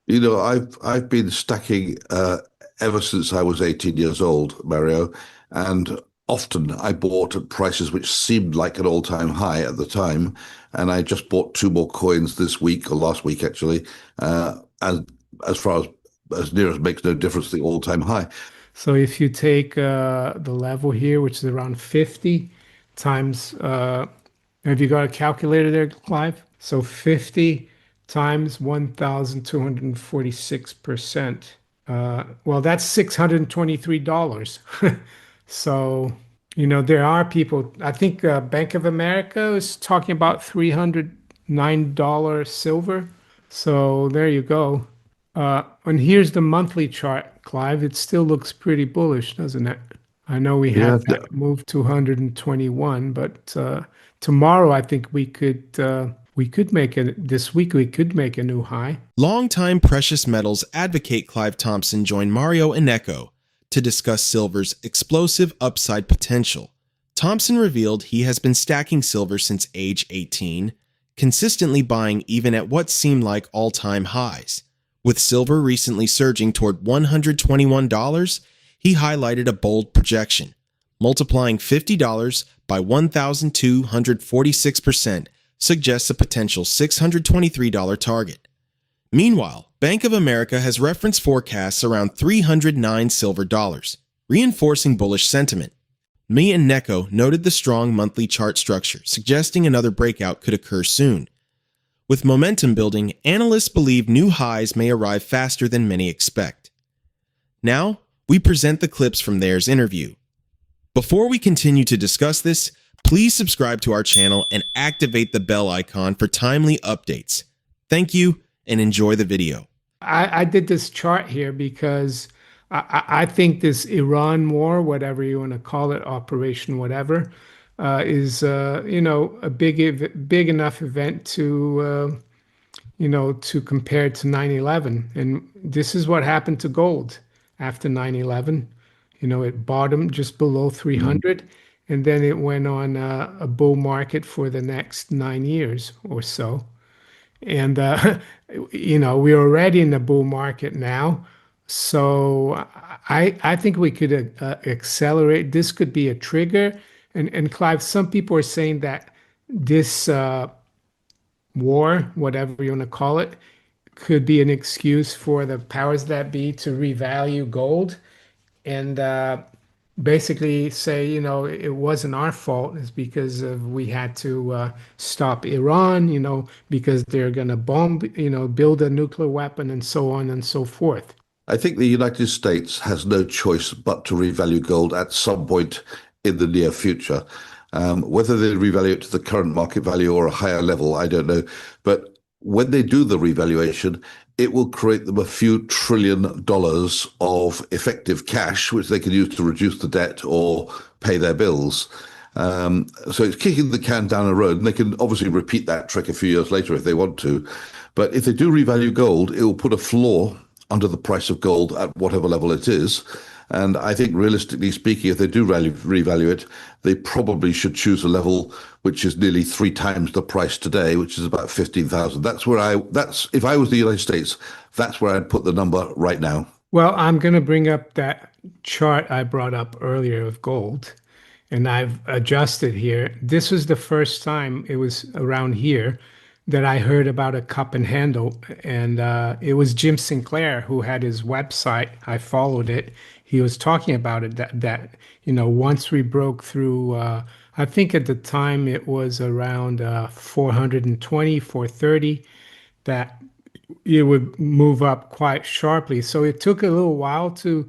I've been stacking ever since I was 18 years old, Mario, and often I bought at prices which seemed like an all-time high at the time, and I just bought two more coins this week or last week actually, and as far as near as makes no difference, the all-time high. So if you take the level here, which is around 50 times, have you got a calculator there, Clive? So 50 times 1,246%. Well, that's $623. So, there are people, I think Bank of America is talking about $309 silver. So there you go. And here's the monthly chart, Clive. It still looks pretty bullish, doesn't it? I know we had Yeah, that move to 121, but tomorrow I think we could make it this week we could make a new high. Longtime precious metals advocate Clive Thompson joined Mario Innecco to discuss silver's explosive upside potential. Thompson revealed he has been stacking silver since age 18, consistently buying even at what seemed like all-time highs. With silver recently surging toward $121, he highlighted a bold projection. Multiplying $50 by 1,246% suggests a potential $623 target. Meanwhile, Bank of America has referenced forecasts around 309 silver dollars, reinforcing bullish sentiment. Me and Neko noted the strong monthly chart structure, suggesting another breakout could occur soon. With momentum building, analysts believe new highs may arrive faster than many expect. Now, we present the clips from theirs interview. Before we continue to discuss this, please subscribe to our channel and activate the bell icon for timely updates. Thank you and enjoy the video. I did this chart here because I think this Iran war, whatever you want to call it, operation whatever, is a big enough event to to compare to 9/11. And this is what happened to gold after 9/11. It bottomed just below 300, and then it went on a bull market for the next 9 years or so. And we're already in the bull market now. So I think we could accelerate. This could be a trigger. And Clive, some people are saying that this war, whatever you want to call it, could be an excuse for the powers that be to revalue gold and basically say, it wasn't our fault. It's because of we had to stop Iran, because they're going to bomb, build a nuclear weapon and so on and so forth. I think the United States has no choice but to revalue gold at some point in the near future. Whether they revalue it to the current market value or a higher level, I don't know. But when they do the revaluation, it will create them a few trillion dollars of effective cash, which they can use to reduce the debt or pay their bills. So it's kicking the can down the road, and they can obviously repeat that trick a few years later if they want to. But if they do revalue gold, it will put a floor under the price of gold at whatever level it is. And I think realistically speaking, if they do revalue it, they probably should choose a level which is nearly three times the price today, which is about 15,000. That's if I was the United States, that's where I'd put the number right now. Well, I'm going to bring up that chart I brought up earlier of gold, and I've adjusted here. This was the first time it was around here that I heard about a cup and handle, and it was Jim Sinclair who had his website. I followed it. He was talking about it that once we broke through, I think at the time it was around 420, 430, that it would move up quite sharply. So it took a little while to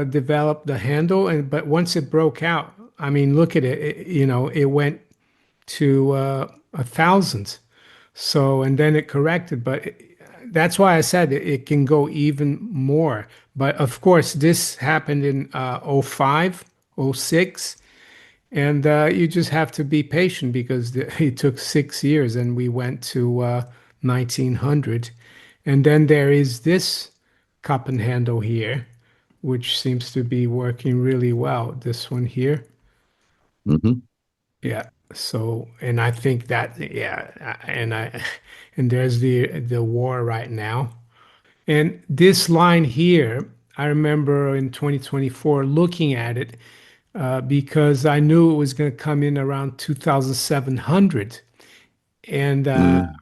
develop the handle, but once it broke out, I mean, look at it. It went to 1,000. So, and then it corrected, but that's why I said it can go even more. But of course, this happened in '05, '06, and you just have to be patient because it took 6 years and we went to 1900. And then there is this cup and handle here, which seems to be working really well. This one here. Hmm. Yeah. So, and I think that, yeah, and there's the war right now. And this line here, I remember in 2024 looking at it because I knew it was going to come in around 2,700. And Mm.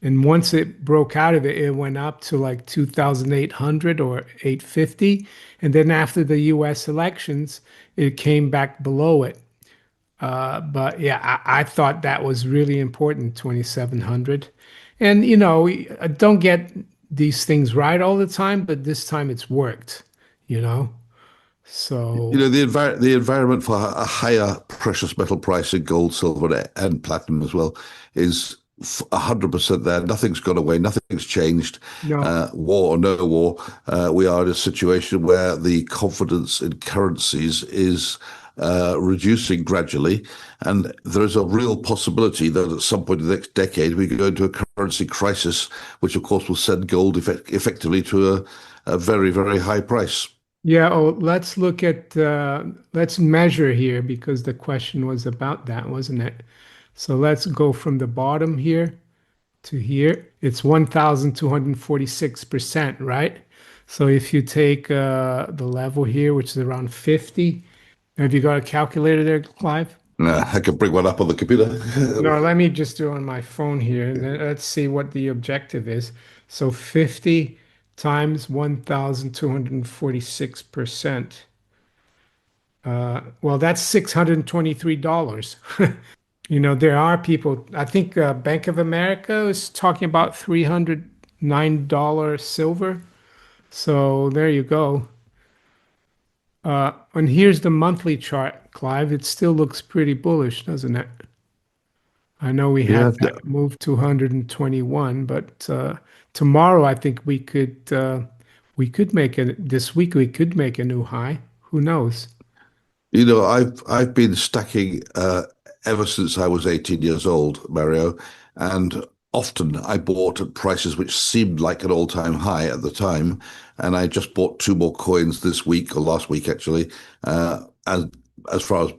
and once it broke out of it, it went up to like 2,800 or 850. And then after the US elections, it came back below it. But yeah, I thought that was really important, 2,700. And I don't get these things right all the time, but this time it's worked, you know? So, The environment for a higher precious metal price in gold, silver, and platinum as well is 100% there. Nothing's gone away. Nothing's changed. no. War or no war, we are in a situation where the confidence in currencies is reducing gradually, and there is a real possibility that at some point in the next decade we could go into a currency crisis, which of course will send gold effectively to a very, very high price. Yeah, oh, let's look at let's measure here because the question was about that, wasn't it? So let's go from the bottom here to here. It's 1,246%, right? So if you take the level here, which is around 50, have you got a calculator there, Clive? I can bring one up on the computer. No, let me just do it on my phone here. And then let's see what the objective is. So 50 times 1,246%. Well, that's $623. There are people, I think Bank of America is talking about $309 silver. So there you go. And here's the monthly chart, Clive. It still looks pretty bullish, doesn't it? I know we Yeah, had that move to 121, but tomorrow I think we could make it this week we could make a new high. Who knows? I've been stacking ever since I was 18 years old, Mario, and often I bought at prices which seemed like an all-time high at the time, and I just bought two more coins this week or last week actually, as far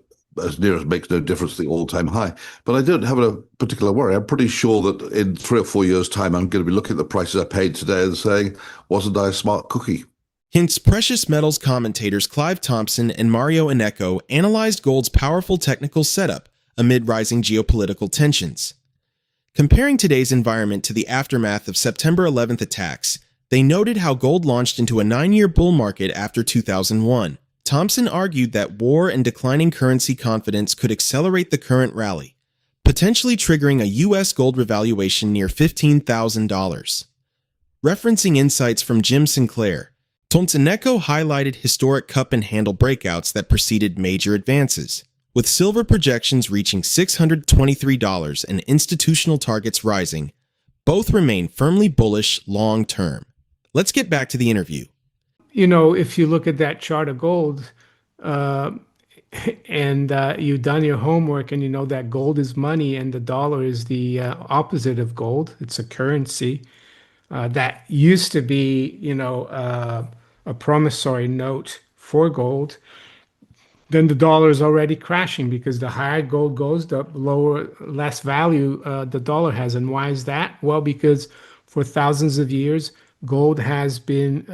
as near as makes no difference to the all-time high. But I don't have a particular worry. I'm pretty sure that in 3 or 4 years' time, I'm going to be looking at the prices I paid today and saying, wasn't I a smart cookie? Hence, precious metals commentators Clive Thompson and Mario Innecco analyzed gold's powerful technical setup amid rising geopolitical tensions. Comparing today's environment to the aftermath of September 11th attacks, they noted how gold launched into a 9-year bull market after 2001. Thompson argued that war and declining currency confidence could accelerate the current rally, potentially triggering a U.S. gold revaluation near $15,000. Referencing insights from Jim Sinclair, Innecco highlighted historic cup and handle breakouts that preceded major advances, with silver projections reaching $623 and institutional targets rising. Both remain firmly bullish long term. Let's get back to the interview. If you look at that chart of gold, uh, and you've done your homework and you know that gold is money and the dollar is the opposite of gold. It's a currency that used to be, a promissory note for gold. Then the dollar is already crashing because the higher gold goes, the lower, less value the dollar has. And why is that? Well, because for thousands of years, gold has been,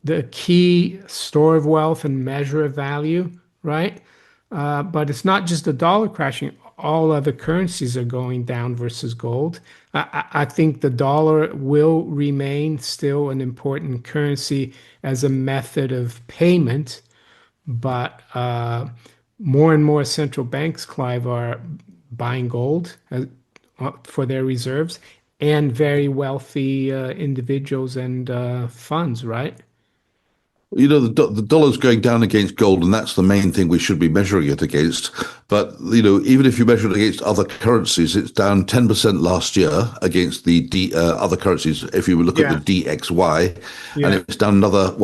the key store of wealth and measure of value, right? But it's not just the dollar crashing. All other currencies are going down versus gold. I think the dollar will remain still an important currency as a method of payment, but more and more central banks, Clive, are buying gold for their reserves and very wealthy individuals and funds, right? The dollar's going down against gold, and that's the main thing we should be measuring it against. But, even if you measure it against other currencies, it's down 10% last year against the other currencies. If you look at Yeah. the DXY, and Yeah. it's down another,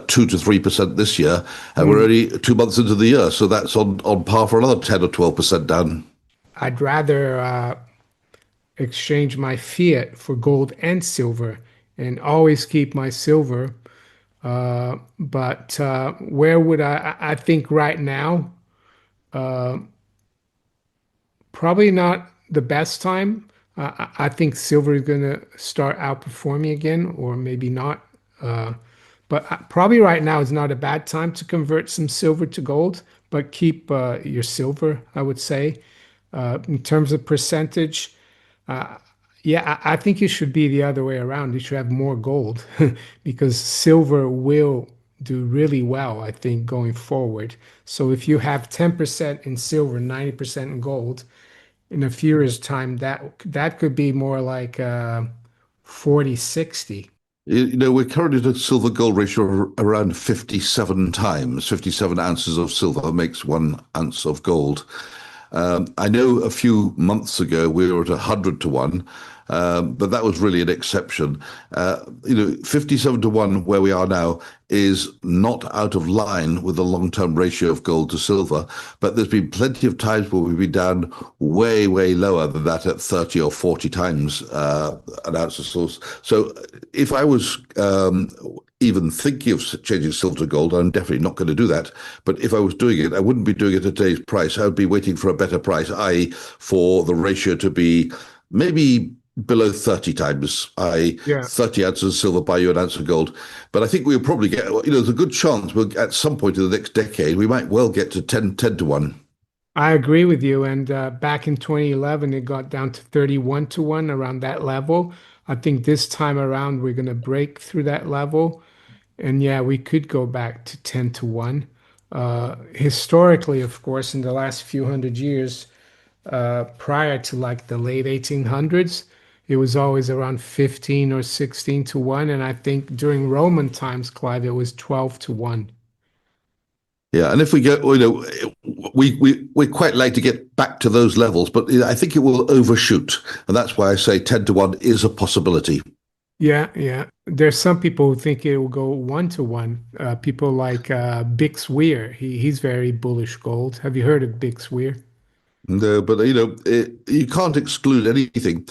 2 to 3% this year. And we're only 2 months into the year. So that's on par for another 10 or 12% down. I'd rather exchange my fiat for gold and silver and always keep my silver. But where would I think right now, probably not the best time. I think silver is going to start outperforming again, or maybe not. But probably right now is not a bad time to convert some silver to gold, but keep your silver, I would say. In terms of percentage, yeah, I think it should be the other way around. You should have more gold because silver will do really well, I think, going forward. So if you have 10% in silver, 90% in gold, in a few years' time, that could be more like 40-60. We're currently at a silver gold ratio of around 57 times. 57 ounces of silver makes 1 ounce of gold. I know a few months ago we were at 100 to 1, but that was really an exception. 57 to 1 where we are now is not out of line with the long-term ratio of gold to silver, but there's been plenty of times where we've been down way, way lower than that at 30 or 40 times an ounce of silver. So if I was even thinking of changing silver to gold, I'm definitely not going to do that. But if I was doing it, I wouldn't be doing it at today's price. I would be waiting for a better price, i.e. for the ratio to be maybe below 30 times, i.e. Yeah. 30 ounces of silver buy you an ounce of gold. But I think we'll probably get, there's a good chance we'll, at some point in the next decade, we might well get to 10 to 1. I agree with you. And back in 2011, it got down to 31 to 1, around that level. I think this time around, we're going to break through that level. And yeah, we could go back to 10 to 1. Historically, of course, in the last few hundred years, prior to like the late 1800s, it was always around 15 or 16 to 1. And I think during Roman times, Clive, it was 12 to 1. Yeah, and if we go, we're quite like to get back to those levels, but I think it will overshoot. And that's why I say 10 to 1 is a possibility. Yeah, yeah. There's some people who think it will go 1 to 1. People like Bix Weir. He's very bullish gold. Have you heard of Bix Weir? No, but you can't exclude anything.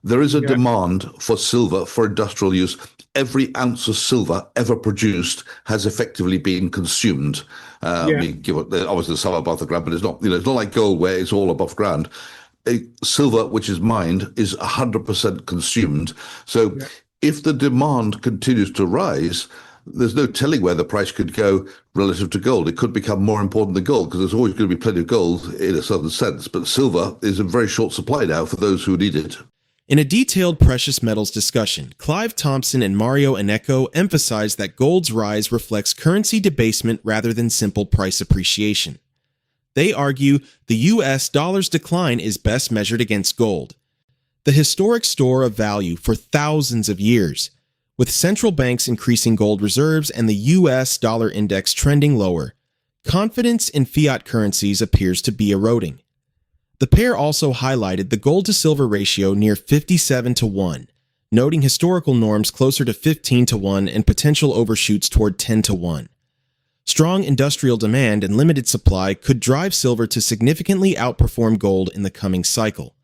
There is a Yeah. demand for silver for industrial use. Every ounce of silver ever produced has effectively been consumed. I Yeah. mean, obviously some above the ground, but it's not. It's not like gold where it's all above ground. Silver, which is mined, is 100% consumed. So Yeah. if the demand continues to rise, there's no telling where the price could go relative to gold. It could become more important than gold because there's always going to be plenty of gold in a certain sense. But silver is in very short supply now for those who need it. In a detailed precious metals discussion, Clive Thompson and Mario Innecco emphasize that gold's rise reflects currency debasement rather than simple price appreciation. They argue the US dollar's decline is best measured against gold, the historic store of value for thousands of years. With central banks increasing gold reserves and the US dollar index trending lower, confidence in fiat currencies appears to be eroding. The pair also highlighted the gold to silver ratio near 57 to 1, noting historical norms closer to 15 to 1 and potential overshoots toward 10 to 1. Strong industrial demand and limited supply could drive silver to significantly outperform gold in the coming cycle.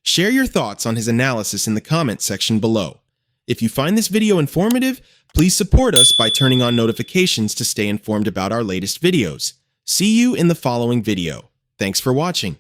Share your thoughts on his analysis in the comments section below. If you find this video informative, please support us by turning on notifications to stay informed about our latest videos. See you in the following video. Thanks for watching.